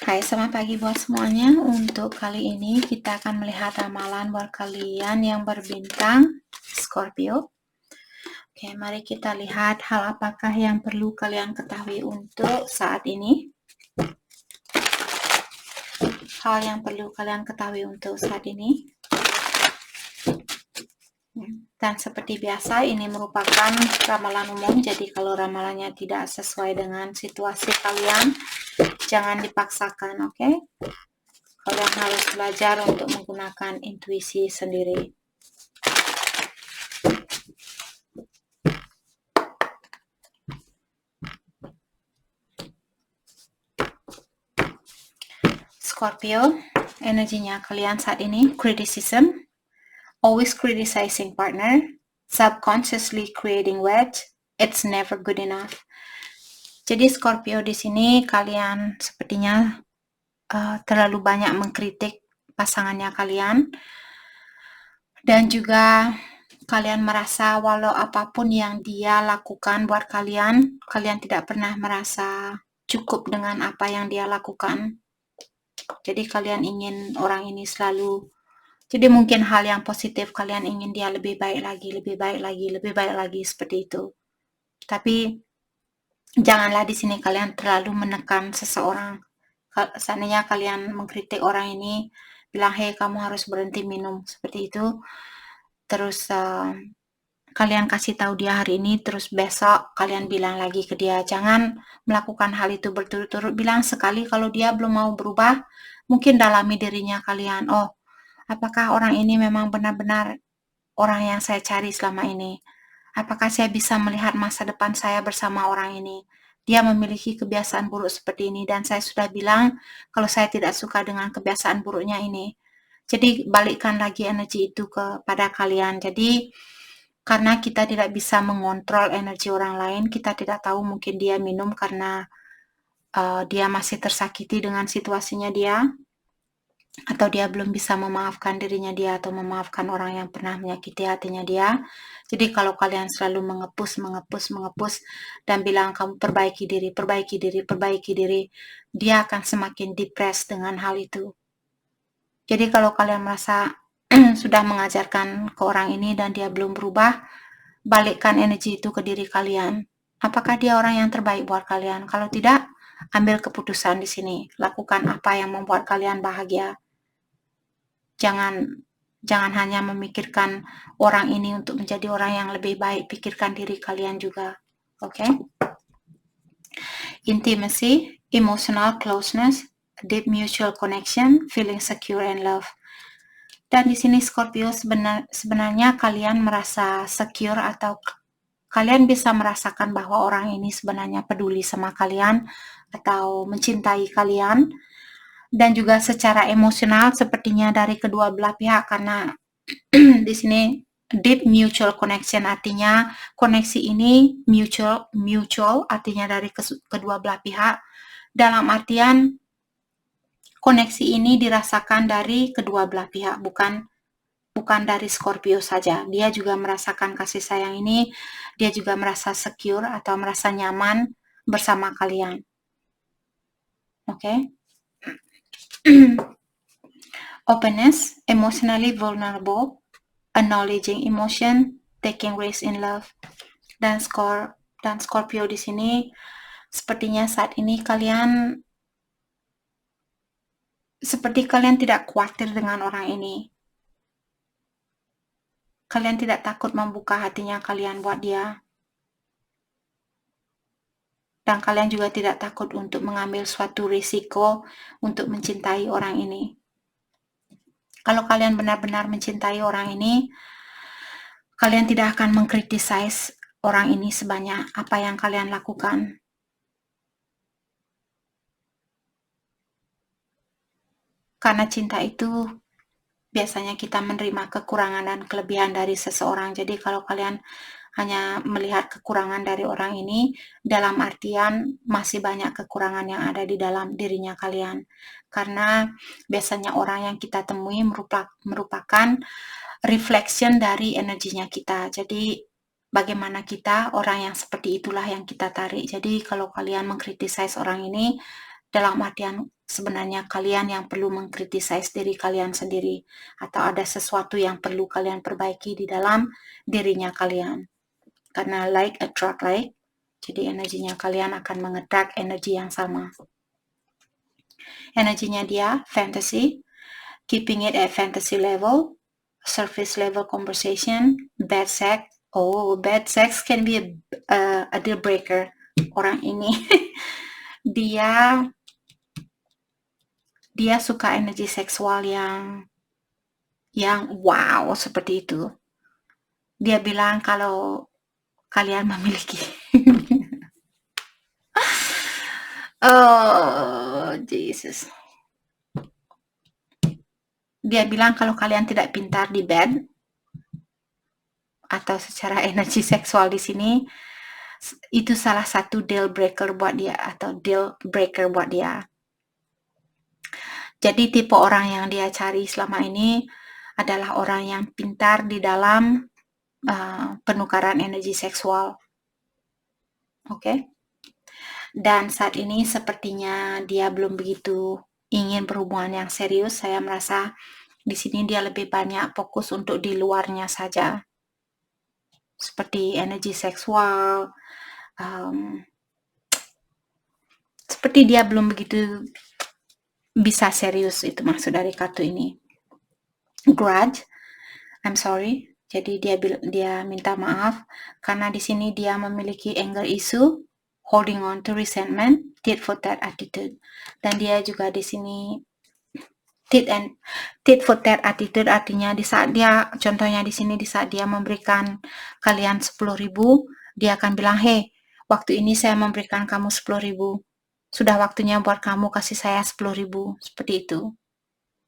Hai, selamat pagi buat semuanya. Untuk kali ini kita akan melihat ramalan buat kalian yang berbintang Scorpio. Oke, mari kita lihat hal apakah yang perlu kalian ketahui untuk saat ini. Hal yang perlu kalian ketahui untuk saat ini. Dan seperti biasa, ini merupakan ramalan umum. Jadi kalau ramalannya tidak sesuai dengan situasi kalian, jangan dipaksakan, oke? Kalian harus belajar untuk menggunakan intuisi sendiri. Scorpio, energinya kalian saat ini, criticism, always criticizing partner, subconsciously creating wedge, it's never good enough. Jadi Scorpio di sini kalian sepertinya terlalu banyak mengkritik pasangannya kalian, dan juga kalian merasa walau apapun yang dia lakukan buat kalian, kalian tidak pernah merasa cukup dengan apa yang dia lakukan. Jadi kalian ingin orang ini selalu, jadi mungkin hal yang positif kalian ingin dia lebih baik lagi, lebih baik lagi, lebih baik lagi, seperti itu. Tapi janganlah di sini kalian terlalu menekan seseorang. Seandainya kalian mengkritik orang ini, bilang, hey kamu harus berhenti minum, seperti itu. Terus kalian kasih tahu dia hari ini, terus besok kalian bilang lagi ke dia. Jangan melakukan hal itu berturut-turut. Bilang sekali, kalau dia belum mau berubah, mungkin dalami dirinya kalian. Oh, apakah orang ini memang benar-benar orang yang saya cari selama ini? Apakah saya bisa melihat masa depan saya bersama orang ini? Dia memiliki kebiasaan buruk seperti ini, dan saya sudah bilang kalau saya tidak suka dengan kebiasaan buruknya ini. Jadi balikkan lagi energi itu kepada kalian. Jadi karena kita tidak bisa mengontrol energi orang lain, kita tidak tahu, mungkin dia minum karena dia masih tersakiti dengan situasinya dia, atau dia belum bisa memaafkan dirinya dia, atau memaafkan orang yang pernah menyakiti hatinya dia. Jadi kalau kalian selalu mengepus dan bilang kamu perbaiki diri, dia akan semakin depres dengan hal itu. Jadi kalau kalian merasa sudah mengajarkan ke orang ini dan dia belum berubah, balikkan energi itu ke diri kalian. Apakah dia orang yang terbaik buat kalian? Kalau tidak, ambil keputusan di sini. Lakukan apa yang membuat kalian bahagia. Jangan hanya memikirkan orang ini untuk menjadi orang yang lebih baik, pikirkan diri kalian juga. Oke? Intimacy, emotional closeness, deep mutual connection, feeling secure and love. Dan di sini Scorpio, sebenarnya kalian merasa secure, atau kalian bisa merasakan bahwa orang ini sebenarnya peduli sama kalian atau mencintai kalian. Dan juga secara emosional sepertinya dari kedua belah pihak, karena di sini deep mutual connection, artinya koneksi ini mutual artinya dari kedua belah pihak, dalam artian koneksi ini dirasakan dari kedua belah pihak, bukan dari Scorpio saja. Dia juga merasakan kasih sayang ini, dia juga merasa secure atau merasa nyaman bersama kalian. Oke? Openness, emotionally vulnerable, acknowledging emotion, taking risk in love. Dan Scorpio di sini sepertinya saat ini seperti kalian tidak khawatir dengan orang ini. Kalian tidak takut membuka hatinya kalian buat dia. Dan kalian juga tidak takut untuk mengambil suatu risiko untuk mencintai orang ini. Kalau kalian benar-benar mencintai orang ini, kalian tidak akan mengkritisize orang ini sebanyak apa yang kalian lakukan. Karena cinta itu biasanya kita menerima kekurangan dan kelebihan dari seseorang. Jadi kalau kalian hanya melihat kekurangan dari orang ini, dalam artian masih banyak kekurangan yang ada di dalam dirinya kalian. Karena biasanya orang yang kita temui merupakan reflection dari energinya kita. Jadi bagaimana kita, orang yang seperti itulah yang kita tarik. Jadi kalau kalian mengkritisize orang ini, dalam artian sebenarnya kalian yang perlu mengkritisize diri kalian sendiri, atau ada sesuatu yang perlu kalian perbaiki di dalam dirinya kalian. Karena like attract like, jadi energinya kalian akan mengattract energi yang sama. Energinya dia fantasy, keeping it at fantasy level, surface level conversation, bad sex. Oh, bad sex can be a deal breaker. Orang ini dia suka energi seksual yang wow seperti itu. Dia bilang kalau kalian memiliki oh Jesus. Dia bilang kalau kalian tidak pintar di bed atau secara energi seksual di sini, itu salah satu deal breaker buat dia atau deal breaker buat dia. Jadi tipe orang yang dia cari selama ini adalah orang yang pintar di dalam penukaran energi seksual. Oke? Dan saat ini sepertinya dia belum begitu ingin berhubungan yang serius. Saya merasa di sini dia lebih banyak fokus untuk di luarnya saja. Seperti energi seksual, seperti dia belum begitu bisa serius, itu maksud dari kartu ini. Grudge, I'm sorry. Jadi dia minta maaf karena di sini dia memiliki anger issue, holding on to resentment, tit for tat attitude. Dan dia juga di sini tit for tat attitude artinya di saat dia, contohnya di sini di saat dia memberikan kalian 10.000, dia akan bilang, "Hey, waktu ini saya memberikan kamu 10.000. Sudah waktunya buat kamu kasih saya 10.000." Seperti itu.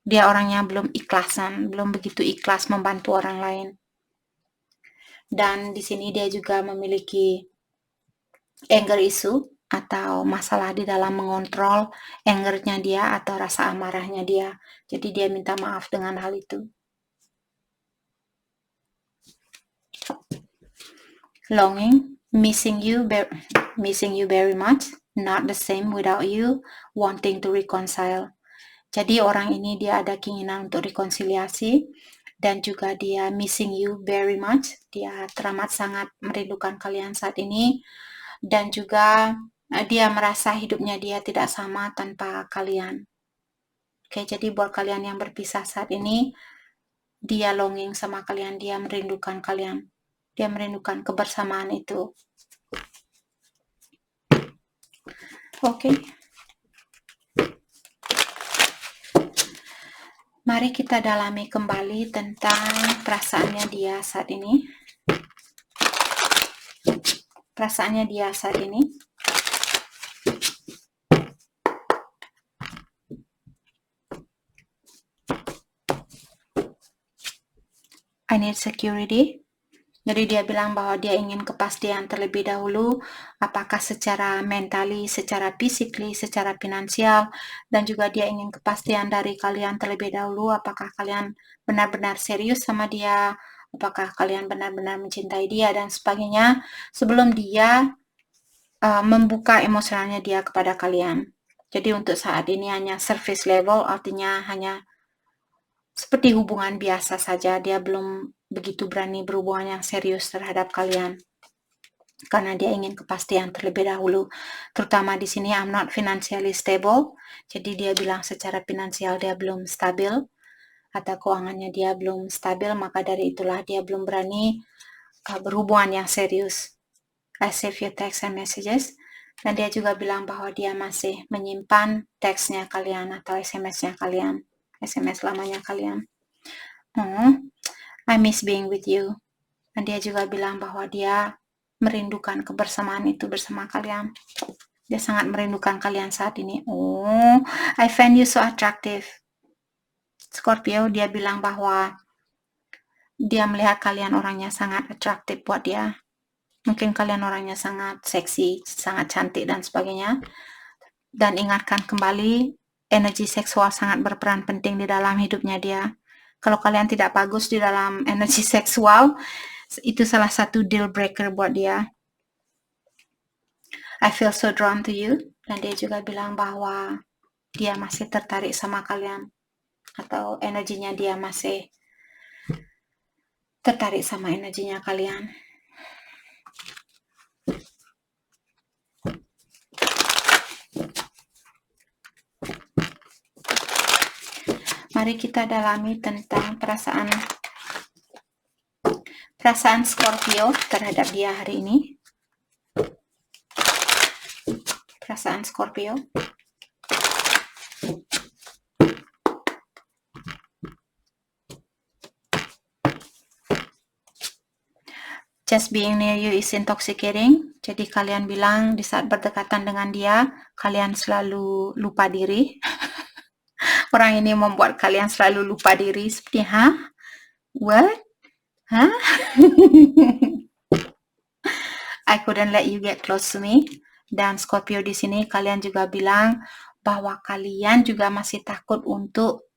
Dia orangnya belum ikhlasan, belum begitu ikhlas membantu orang lain. Dan di sini dia juga memiliki anger issue atau masalah di dalam mengontrol angernya dia atau rasa amarahnya dia. Jadi dia minta maaf dengan hal itu. Longing, missing you very much, not the same without you, wanting to reconcile. Jadi orang ini dia ada keinginan untuk rekonsiliasi dan juga dia missing you very much. Dia teramat sangat merindukan kalian saat ini dan juga dia merasa hidupnya dia tidak sama tanpa kalian. Oke, jadi buat kalian yang berpisah saat ini, dia longing sama kalian, dia merindukan kalian. Dia merindukan kebersamaan itu. Oke. Mari kita dalami kembali tentang perasaannya dia saat ini. Perasaannya dia saat ini. I need security. Jadi dia bilang bahwa dia ingin kepastian terlebih dahulu, apakah secara mentally, secara physically, secara finansial, dan juga dia ingin kepastian dari kalian terlebih dahulu, apakah kalian benar-benar serius sama dia, apakah kalian benar-benar mencintai dia, dan sebagainya, sebelum dia membuka emosionalnya dia kepada kalian. Jadi untuk saat ini hanya surface level, artinya hanya seperti hubungan biasa saja, dia belum begitu berani berhubungan yang serius terhadap kalian. Karena dia ingin kepastian terlebih dahulu. Terutama di sini I'm not financially stable. Jadi dia bilang secara finansial dia belum stabil atau keuangannya dia belum stabil, maka dari itulah dia belum berani berhubungan yang serius. I save your text and messages. Dan dia juga bilang bahwa dia masih menyimpan teksnya kalian atau SMS-nya kalian. SMS lamanya kalian. I miss being with you. Dan dia juga bilang bahwa dia merindukan kebersamaan itu bersama kalian. Dia sangat merindukan kalian saat ini. Oh, I find you so attractive. Scorpio, dia bilang bahwa dia melihat kalian orangnya sangat atraktif buat dia. Mungkin kalian orangnya sangat seksi, sangat cantik dan sebagainya. Dan ingatkan kembali, energi seksual sangat berperan penting di dalam hidupnya dia. Kalau kalian tidak bagus di dalam energi seksual, itu salah satu deal breaker buat dia. I feel so drawn to you. Dan dia juga bilang bahwa dia masih tertarik sama kalian, atau energinya dia masih tertarik sama energinya kalian. Mari kita dalami tentang perasaan Scorpio terhadap dia hari ini. Perasaan Scorpio. Just being near you is intoxicating. Jadi kalian bilang di saat berdekatan dengan dia, kalian selalu lupa diri. Orang ini membuat kalian selalu lupa diri. Seperti, what? I couldn't let you get close to me. Dan Scorpio di sini kalian juga bilang bahwa kalian juga masih takut untuk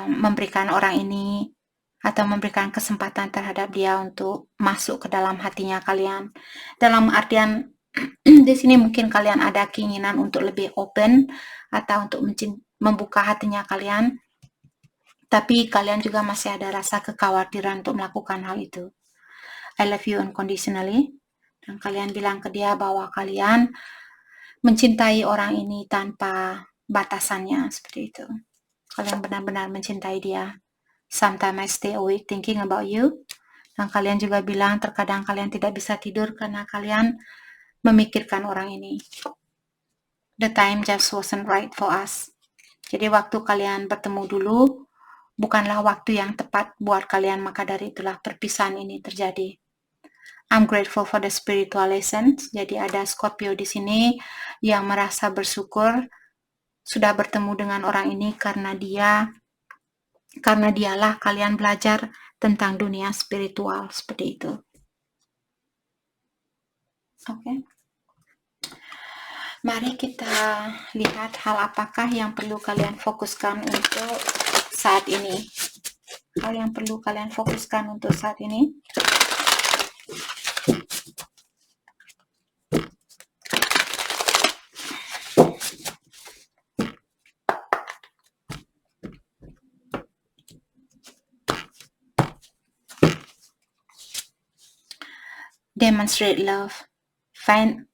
memberikan orang ini atau memberikan kesempatan terhadap dia untuk masuk ke dalam hatinya kalian. Dalam artian di sini mungkin kalian ada keinginan untuk lebih open atau untuk membuka hatinya kalian, tapi kalian juga masih ada rasa kekhawatiran untuk melakukan hal itu. I love you unconditionally. Dan kalian bilang ke dia bahwa kalian mencintai orang ini tanpa batasannya, seperti itu. Kalian benar-benar mencintai dia. Sometimes I stay awake thinking about you. Dan kalian juga bilang terkadang kalian tidak bisa tidur karena kalian memikirkan orang ini. The time just wasn't right for us. Jadi waktu kalian bertemu dulu bukanlah waktu yang tepat buat kalian, maka dari itulah perpisahan ini terjadi. I'm grateful for the spiritual lessons. Jadi ada Scorpio di sini yang merasa bersyukur sudah bertemu dengan orang ini karena dialah kalian belajar tentang dunia spiritual, seperti itu. Oke. Mari kita lihat hal apakah yang perlu kalian fokuskan untuk saat ini. Hal yang perlu kalian fokuskan untuk saat ini. Demonstrate love. Find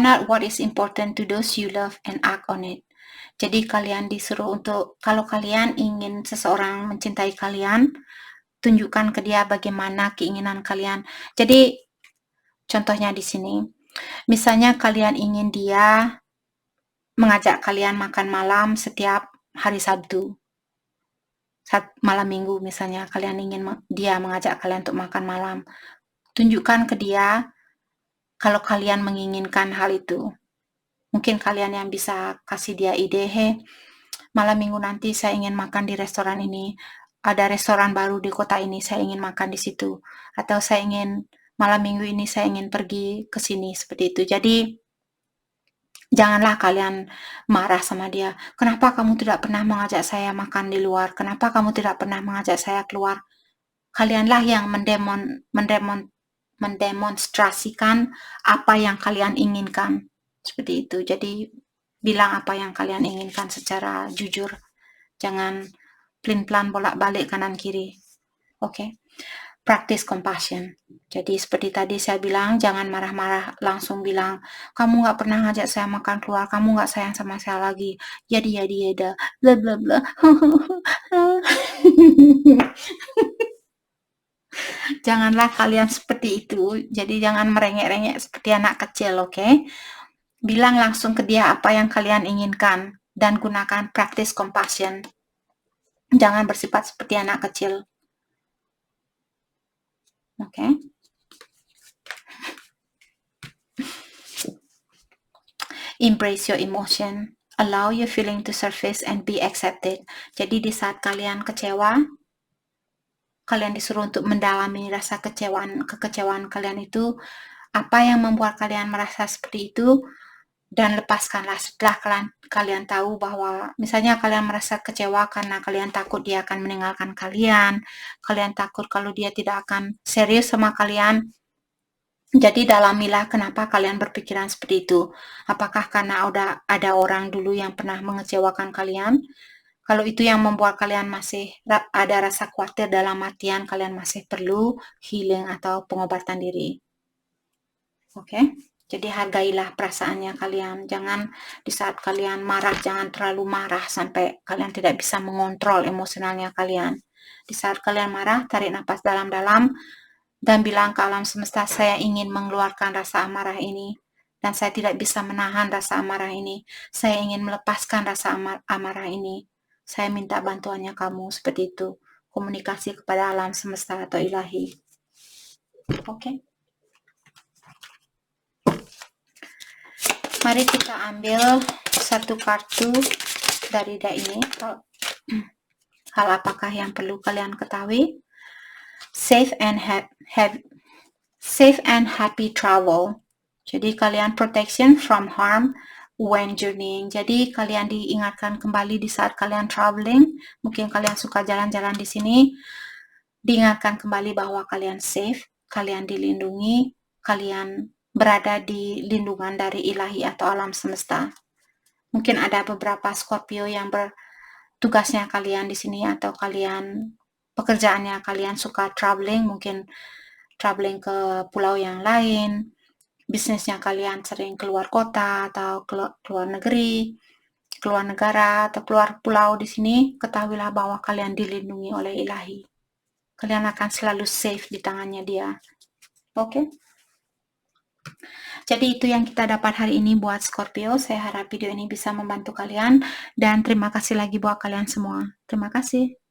out what is important to those you love and act on it. Jadi kalian disuruh untuk, kalau kalian ingin seseorang mencintai kalian, tunjukkan ke dia bagaimana keinginan kalian. Jadi contohnya di sini, misalnya kalian ingin dia mengajak kalian makan malam setiap hari Sabtu. Malam Minggu misalnya kalian ingin dia mengajak kalian untuk makan malam. Tunjukkan ke dia kalau kalian menginginkan hal itu. Mungkin kalian yang bisa kasih dia ide, malam Minggu nanti saya ingin makan di restoran ini. Ada restoran baru di kota ini, saya ingin makan di situ. Atau saya ingin malam Minggu ini saya ingin pergi ke sini, seperti itu. Jadi janganlah kalian marah sama dia. Kenapa kamu tidak pernah mengajak saya makan di luar? Kenapa kamu tidak pernah mengajak saya keluar? Kalianlah yang mendemonstrasikan apa yang kalian inginkan. Seperti itu. Jadi bilang apa yang kalian inginkan secara jujur. Jangan pelin-pelan bolak-balik kanan kiri. Oke. Practice compassion. Jadi seperti tadi saya bilang, jangan marah-marah langsung bilang, kamu nggak pernah ngajak saya makan keluar, kamu nggak sayang sama saya lagi. Yadi yada, bla bla bla. Janganlah kalian seperti itu. Jadi jangan merengek-rengek seperti anak kecil, oke? Bilang langsung ke dia apa yang kalian inginkan dan gunakan practice compassion. Jangan bersifat seperti anak kecil. Oke? Embrace your emotion. Allow your feeling to surface and be accepted. Jadi di saat kalian kecewa, kalian disuruh untuk mendalami rasa kekecewaan kalian itu, apa yang membuat kalian merasa seperti itu, dan lepaskanlah setelah kalian tahu bahwa misalnya kalian merasa kecewa karena kalian takut dia akan meninggalkan kalian takut kalau dia tidak akan serius sama kalian. Jadi dalamilah kenapa kalian berpikiran seperti itu. Apakah karena udah ada orang dulu yang pernah mengecewakan kalian? Kalau itu yang membuat kalian masih ada rasa khawatir dalam artian kalian masih perlu healing atau pengobatan diri. Oke? Jadi hargailah perasaannya kalian. Jangan di saat kalian marah, jangan terlalu marah sampai kalian tidak bisa mengontrol emosionalnya kalian. Di saat kalian marah, tarik nafas dalam-dalam dan bilang ke alam semesta, saya ingin mengeluarkan rasa amarah ini. Dan saya tidak bisa menahan rasa amarah ini. Saya ingin melepaskan rasa amarah ini. Saya minta bantuannya kamu, seperti itu. Komunikasi kepada alam semesta atau ilahi. Oke? Mari kita ambil satu kartu dari deck ini. Hal apakah yang perlu kalian ketahui? Safe and happy travel. Jadi kalian protection from harm when journeying. Jadi kalian diingatkan kembali di saat kalian traveling. Mungkin kalian suka jalan-jalan di sini. Diingatkan kembali bahwa kalian safe, kalian dilindungi, kalian berada di lindungan dari ilahi atau alam semesta. Mungkin ada beberapa Scorpio yang tugasnya kalian di sini atau kalian pekerjaannya kalian suka traveling, mungkin traveling ke pulau yang lain, bisnisnya kalian sering keluar kota atau keluar negeri, keluar negara atau keluar pulau di sini, ketahuilah bahwa kalian dilindungi oleh ilahi. Kalian akan selalu safe di tangannya dia. Oke? Jadi itu yang kita dapat hari ini buat Scorpio. Saya harap video ini bisa membantu kalian dan terima kasih lagi buat kalian semua. Terima kasih.